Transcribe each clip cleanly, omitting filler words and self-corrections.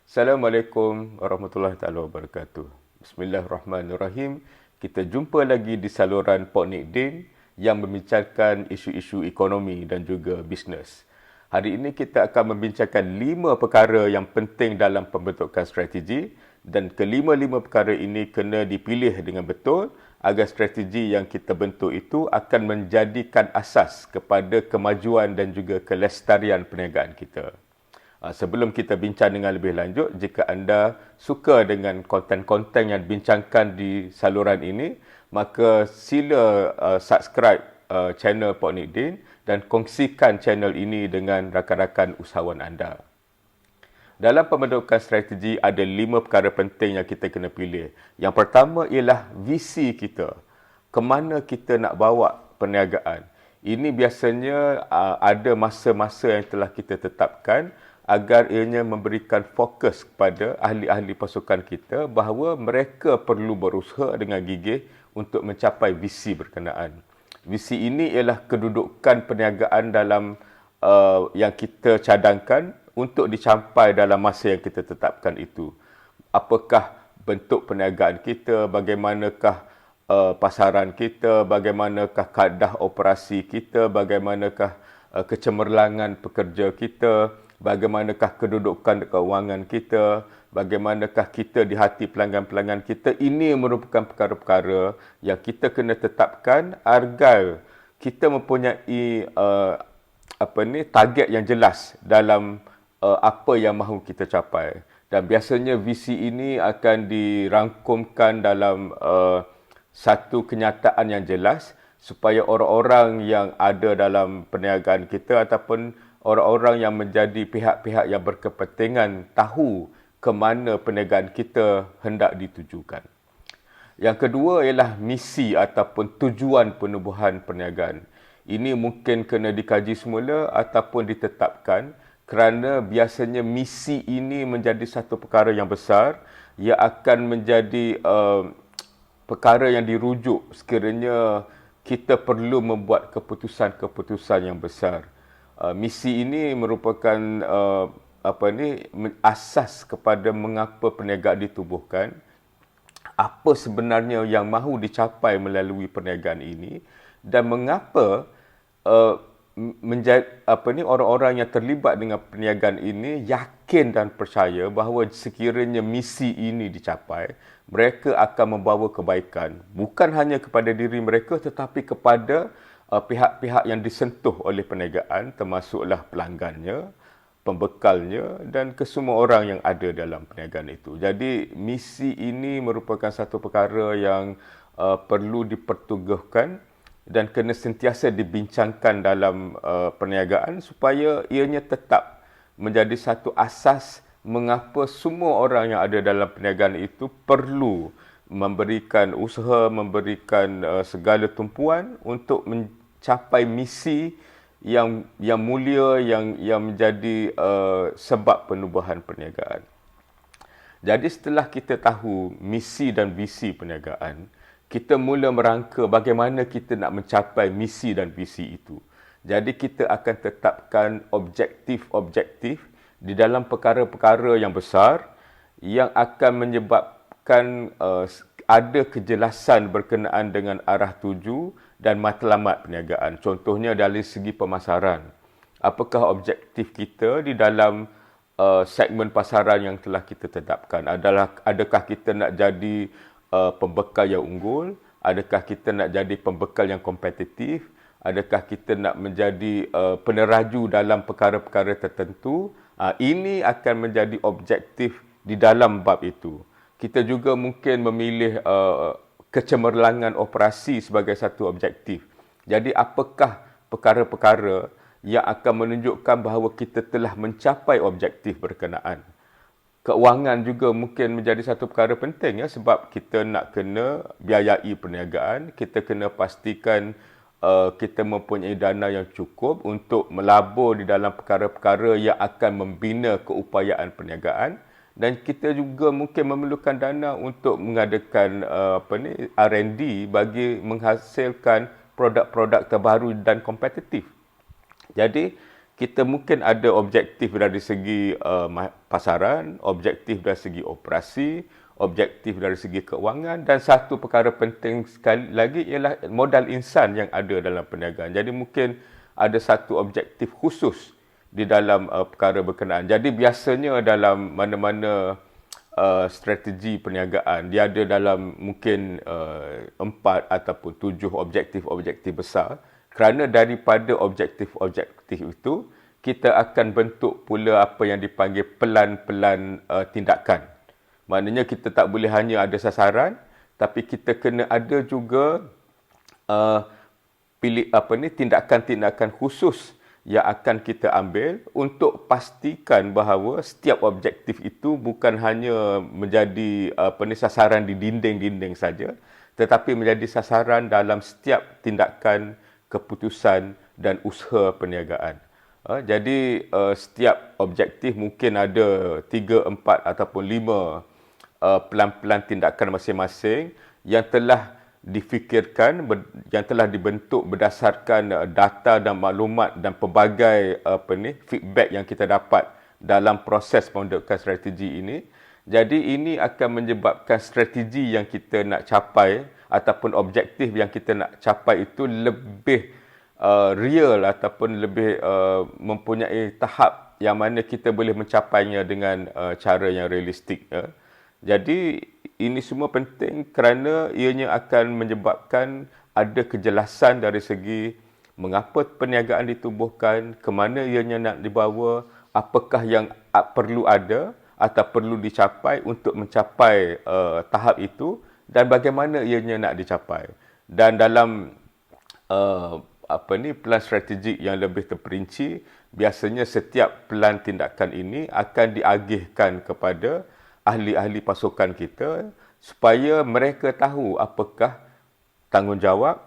Assalamualaikum warahmatullahi taala wabarakatuh. Bismillahirrahmanirrahim. Kita jumpa lagi di saluran Pok Nikdin yang membincangkan isu-isu ekonomi dan juga bisnes. Hari ini kita akan membincangkan 5 perkara yang penting dalam pembentukan strategi dan kelima-lima perkara ini kena dipilih dengan betul agar strategi yang kita bentuk itu akan menjadikan asas kepada kemajuan dan juga kelestarian perniagaan kita. Sebelum kita bincang dengan lebih lanjut, jika anda suka dengan konten-konten yang dibincangkan di saluran ini, maka sila subscribe channel Pok Nikdin dan kongsikan channel ini dengan rakan-rakan usahawan anda. Dalam pembentukan strategi ada 5 perkara penting yang kita kena pilih. Yang pertama ialah visi kita. Ke mana kita nak bawa perniagaan. Ini biasanya ada masa-masa yang telah kita tetapkan agar ianya memberikan fokus kepada ahli-ahli pasukan kita bahawa mereka perlu berusaha dengan gigih untuk mencapai visi berkenaan. Visi ini ialah kedudukan perniagaan dalam yang kita cadangkan untuk dicapai dalam masa yang kita tetapkan itu. Apakah bentuk perniagaan kita, bagaimanakah pasaran kita, bagaimanakah kaedah operasi kita, bagaimanakah kecemerlangan pekerja kita, bagaimanakah kedudukan keuangan kita, bagaimanakah kita di hati pelanggan-pelanggan kita. Ini merupakan perkara-perkara yang kita kena tetapkan agar kita mempunyai target yang jelas dalam apa yang mahu kita capai. Dan biasanya visi ini akan dirangkumkan dalam satu kenyataan yang jelas supaya orang-orang yang ada dalam perniagaan kita ataupun orang-orang yang menjadi pihak-pihak yang berkepentingan tahu ke mana perniagaan kita hendak ditujukan. Yang kedua ialah misi ataupun tujuan penubuhan perniagaan. Ini mungkin kena dikaji semula ataupun ditetapkan kerana biasanya misi ini menjadi satu perkara yang besar yang akan menjadi perkara yang dirujuk sekiranya kita perlu membuat keputusan-keputusan yang besar. Misi ini merupakan asas kepada mengapa perniagaan ditubuhkan, apa sebenarnya yang mahu dicapai melalui perniagaan ini dan mengapa orang-orang yang terlibat dengan perniagaan ini yakin dan percaya bahawa sekiranya misi ini dicapai, mereka akan membawa kebaikan bukan hanya kepada diri mereka tetapi kepada pihak-pihak yang disentuh oleh perniagaan, termasuklah pelanggannya, pembekalnya dan kesemua orang yang ada dalam perniagaan itu. Jadi misi ini merupakan satu perkara yang perlu diperteguhkan dan kena sentiasa dibincangkan dalam perniagaan supaya ianya tetap menjadi satu asas mengapa semua orang yang ada dalam perniagaan itu perlu memberikan usaha, memberikan segala tumpuan untuk mencapai misi yang mulia yang menjadi sebab penubuhan perniagaan. Jadi setelah kita tahu misi dan visi perniagaan, kita mula merangka bagaimana kita nak mencapai misi dan visi itu. Jadi kita akan tetapkan objektif-objektif di dalam perkara-perkara yang besar yang akan menyebabkan ada kejelasan berkenaan dengan arah tuju dan matlamat perniagaan. Contohnya dari segi pemasaran. Apakah objektif kita di dalam segmen pasaran yang telah kita tetapkan? Adakah kita nak jadi pembekal yang unggul? Adakah kita nak jadi pembekal yang kompetitif? Adakah kita nak menjadi peneraju dalam perkara-perkara tertentu? Ini akan menjadi objektif di dalam bab itu. Kita juga mungkin memilih kecemerlangan operasi sebagai satu objektif. Jadi apakah perkara-perkara yang akan menunjukkan bahawa kita telah mencapai objektif berkenaan. Keuangan juga mungkin menjadi satu perkara penting sebab kita nak kena biayai perniagaan, kita kena pastikan kita mempunyai dana yang cukup untuk melabur di dalam perkara-perkara yang akan membina keupayaan perniagaan dan kita juga mungkin memerlukan dana untuk mengadakan R&D bagi menghasilkan produk-produk terbaru dan kompetitif. Jadi kita mungkin ada objektif dari segi pasaran, objektif dari segi operasi, objektif dari segi keuangan, dan satu perkara penting sekali lagi ialah modal insan yang ada dalam perniagaan. Jadi mungkin ada satu objektif khusus di dalam perkara berkenaan. Jadi biasanya dalam mana-mana strategi perniagaan, dia ada dalam mungkin 4 ataupun 7 objektif-objektif besar. Kerana daripada objektif-objektif itu, kita akan bentuk pula apa yang dipanggil pelan-pelan tindakan. Maknanya kita tak boleh hanya ada sasaran, tapi kita kena ada juga tindakan-tindakan khusus yang akan kita ambil untuk pastikan bahawa setiap objektif itu bukan hanya menjadi sasaran di dinding-dinding saja, tetapi menjadi sasaran dalam setiap tindakan, keputusan dan usaha perniagaan. Jadi setiap objektif mungkin ada 3, 4 ataupun 5 pelan-pelan tindakan masing-masing yang telah difikirkan, yang telah dibentuk berdasarkan data dan maklumat dan pelbagai feedback yang kita dapat dalam proses pembentukan strategi ini. Jadi ini akan menyebabkan strategi yang kita nak capai ataupun objektif yang kita nak capai itu lebih real ataupun lebih mempunyai tahap yang mana kita boleh mencapainya dengan cara yang realistik. Jadi ini semua penting kerana ianya akan menyebabkan ada kejelasan dari segi mengapa perniagaan ditubuhkan, ke mana ianya nak dibawa, apakah yang perlu ada atau perlu dicapai untuk mencapai tahap itu dan bagaimana ianya nak dicapai. Dan dalam pelan strategik yang lebih terperinci, biasanya setiap pelan tindakan ini akan diagihkan kepada ahli-ahli pasukan kita supaya mereka tahu apakah tanggungjawab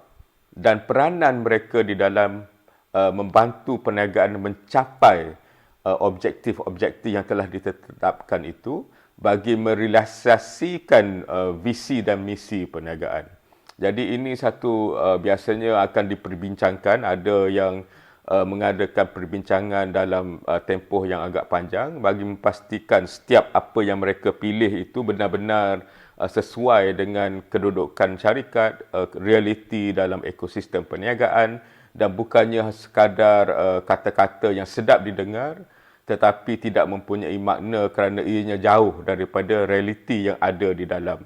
dan peranan mereka di dalam membantu perniagaan mencapai objektif-objektif yang telah ditetapkan itu bagi merealisasikan visi dan misi perniagaan. Jadi ini satu biasanya akan diperbincangkan, ada yang mengadakan perbincangan dalam tempoh yang agak panjang bagi memastikan setiap apa yang mereka pilih itu benar-benar sesuai dengan kedudukan syarikat, realiti dalam ekosistem perniagaan dan bukannya sekadar kata-kata yang sedap didengar tetapi tidak mempunyai makna kerana ianya jauh daripada realiti yang ada di dalam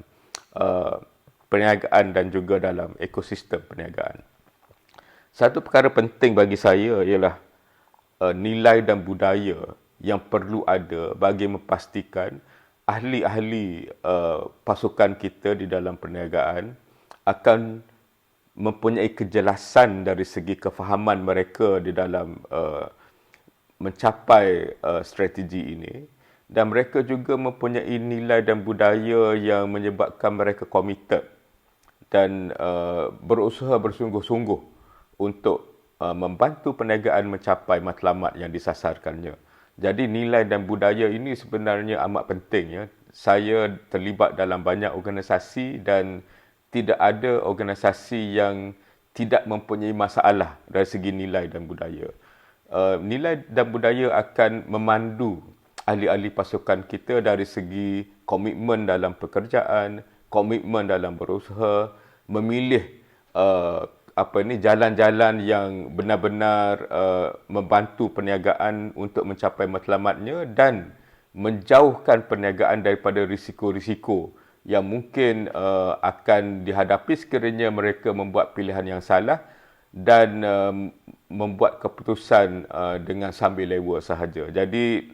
perniagaan dan juga dalam ekosistem perniagaan. Satu perkara penting bagi saya ialah nilai dan budaya yang perlu ada bagi memastikan ahli-ahli pasukan kita di dalam perniagaan akan mempunyai kejelasan dari segi kefahaman mereka di dalam mencapai strategi ini dan mereka juga mempunyai nilai dan budaya yang menyebabkan mereka committed dan berusaha bersungguh-sungguh untuk membantu perniagaan mencapai matlamat yang disasarkannya. Jadi nilai dan budaya ini sebenarnya amat penting. Ya. Saya terlibat dalam banyak organisasi dan tidak ada organisasi yang tidak mempunyai masalah dari segi nilai dan budaya. Nilai dan budaya akan memandu ahli-ahli pasukan kita dari segi komitmen dalam pekerjaan, komitmen dalam berusaha, memilih jalan-jalan yang benar-benar membantu perniagaan untuk mencapai matlamatnya dan menjauhkan perniagaan daripada risiko-risiko yang mungkin akan dihadapi sekiranya mereka membuat pilihan yang salah dan membuat keputusan dengan sambil lewa sahaja. Jadi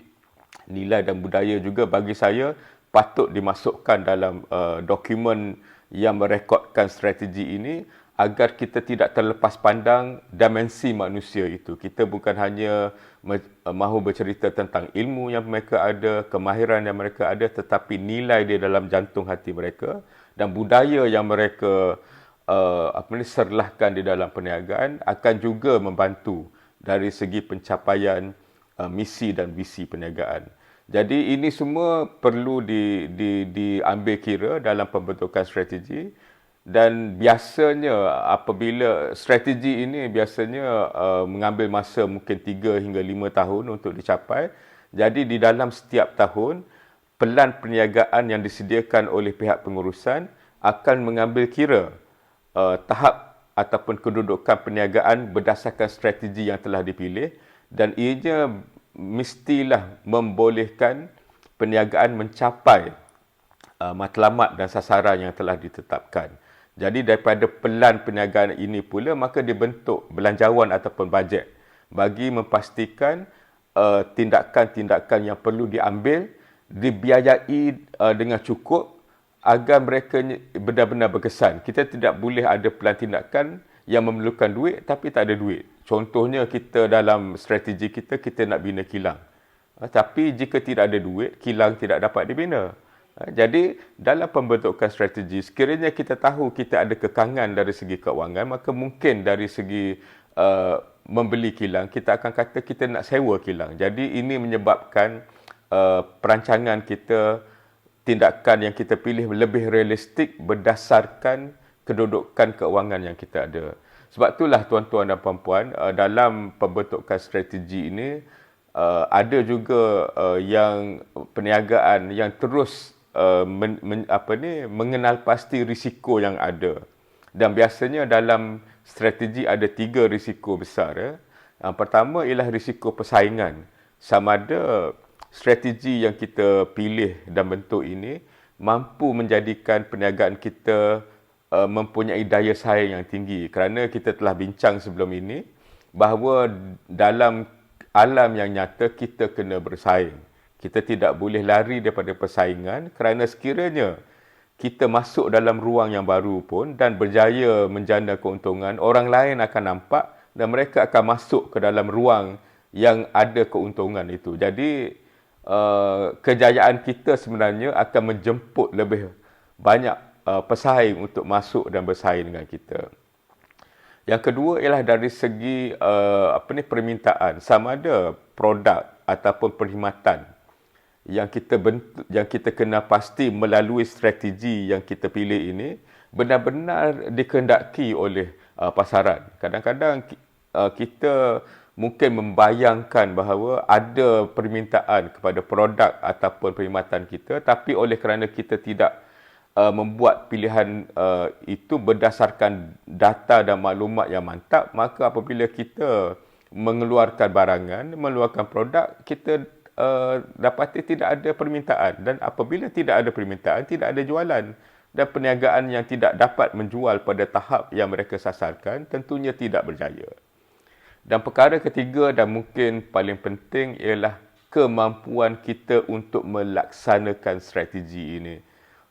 nilai dan budaya juga bagi saya patut dimasukkan dalam dokumen yang merekodkan strategi ini agar kita tidak terlepas pandang dimensi manusia itu. Kita bukan hanya mahu bercerita tentang ilmu yang mereka ada, kemahiran yang mereka ada, tetapi nilai di dalam jantung hati mereka dan budaya yang mereka serlahkan di dalam perniagaan akan juga membantu dari segi pencapaian misi dan visi perniagaan. Jadi ini semua perlu diambil kira dalam pembentukan strategi Dan biasanya apabila strategi ini biasanya mengambil masa mungkin 3 hingga 5 tahun untuk dicapai. Jadi di dalam setiap tahun, pelan perniagaan yang disediakan oleh pihak pengurusan akan mengambil kira tahap ataupun kedudukan perniagaan berdasarkan strategi yang telah dipilih, dan ianya mestilah membolehkan perniagaan mencapai matlamat dan sasaran yang telah ditetapkan. Jadi daripada pelan perniagaan ini pula, maka dibentuk belanjawan ataupun bajet bagi memastikan tindakan-tindakan yang perlu diambil dibiayai dengan cukup agar mereka benar-benar berkesan. Kita tidak boleh ada pelan tindakan yang memerlukan duit tapi tak ada duit. Contohnya kita dalam strategi kita nak bina kilang. Tapi jika tidak ada duit, kilang tidak dapat dibina. Jadi dalam pembentukan strategi, sekiranya kita tahu kita ada kekangan dari segi keuangan, maka mungkin dari segi membeli kilang, kita akan kata kita nak sewa kilang. Jadi ini menyebabkan perancangan kita, tindakan yang kita pilih lebih realistik berdasarkan kedudukan keuangan yang kita ada. Sebab itulah tuan-tuan dan puan-puan, dalam pembentukan strategi ini, ada juga yang perniagaan yang terus mengenal pasti risiko yang ada. Dan biasanya dalam strategi ada 3 risiko besar. Yang pertama ialah risiko persaingan. Sama ada strategi yang kita pilih dan bentuk ini mampu menjadikan perniagaan kita mempunyai daya saing yang tinggi. Kerana kita telah bincang sebelum ini bahawa dalam alam yang nyata kita kena bersaing. Kita tidak boleh lari daripada persaingan, kerana sekiranya kita masuk dalam ruang yang baru pun dan berjaya menjana keuntungan, orang lain akan nampak dan mereka akan masuk ke dalam ruang yang ada keuntungan itu. Jadi kejayaan kita sebenarnya akan menjemput lebih banyak pesaing untuk masuk dan bersaing dengan kita. Yang kedua ialah dari segi permintaan, sama ada produk ataupun perkhidmatan yang kita kena pasti melalui strategi yang kita pilih ini benar-benar dikehendaki oleh pasaran. Kadang-kadang kita mungkin membayangkan bahawa ada permintaan kepada produk ataupun perkhidmatan kita, tapi oleh kerana kita tidak membuat pilihan itu berdasarkan data dan maklumat yang mantap, maka apabila kita mengeluarkan barangan, mengeluarkan produk, kita dapati tidak ada permintaan. Dan apabila tidak ada permintaan, tidak ada jualan. Dan perniagaan yang tidak dapat menjual pada tahap yang mereka sasarkan, tentunya tidak berjaya. Dan perkara ketiga dan mungkin paling penting ialah kemampuan kita untuk melaksanakan strategi ini.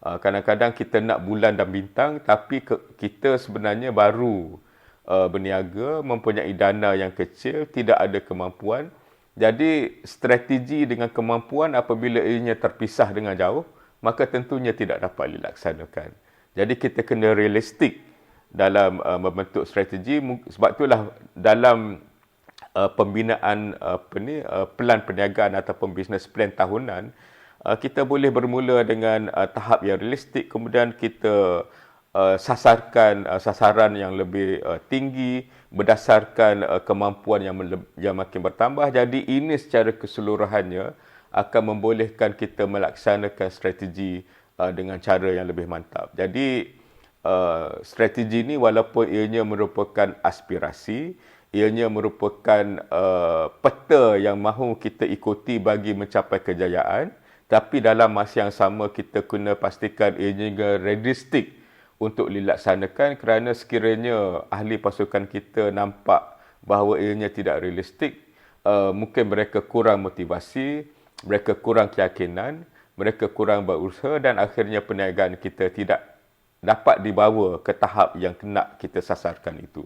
Kadang-kadang kita nak bulan dan bintang, tapi kita sebenarnya baru berniaga, mempunyai dana yang kecil, tidak ada kemampuan. Jadi strategi dengan kemampuan apabila ianya terpisah dengan jauh, maka tentunya tidak dapat dilaksanakan. Jadi kita kena realistik dalam membentuk strategi. Sebab itulah dalam pembinaan pelan perniagaan ataupun business plan tahunan, kita boleh bermula dengan tahap yang realistik, kemudian kita sasarkan sasaran yang lebih tinggi berdasarkan kemampuan yang makin bertambah. Jadi ini secara keseluruhannya akan membolehkan kita melaksanakan strategi dengan cara yang lebih mantap. Jadi strategi ini walaupun ianya merupakan aspirasi, ianya merupakan peta yang mahu kita ikuti bagi mencapai kejayaan, tapi dalam masa yang sama kita kena pastikan ianya juga realistik untuk dilaksanakan, kerana sekiranya ahli pasukan kita nampak bahawa ianya tidak realistik, mungkin mereka kurang motivasi, mereka kurang keyakinan, mereka kurang berusaha dan akhirnya perniagaan kita tidak dapat dibawa ke tahap yang nak kita sasarkan itu.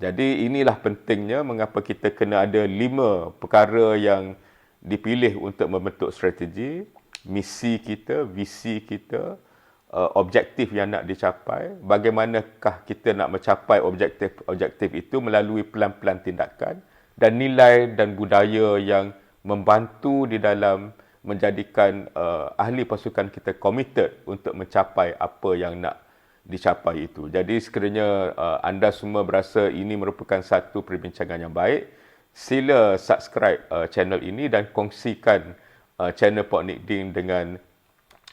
Jadi inilah pentingnya mengapa kita kena ada 5 perkara yang dipilih untuk membentuk strategi, misi kita, visi kita, objektif yang nak dicapai, bagaimanakah kita nak mencapai objektif itu melalui pelan-pelan tindakan, dan nilai dan budaya yang membantu di dalam menjadikan ahli pasukan kita committed untuk mencapai apa yang nak dicapai itu. Jadi sekiranya anda semua berasa ini merupakan satu perbincangan yang baik, sila subscribe channel ini dan kongsikan channel Pok Nikding dengan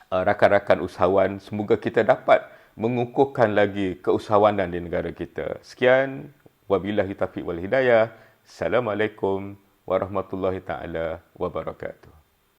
rakan-rakan usahawan. Semoga kita dapat mengukuhkan lagi keusahawanan di negara kita. Sekian, wabillahi taufiq wal hidayah. Assalamualaikum warahmatullahi taala wabarakatuh.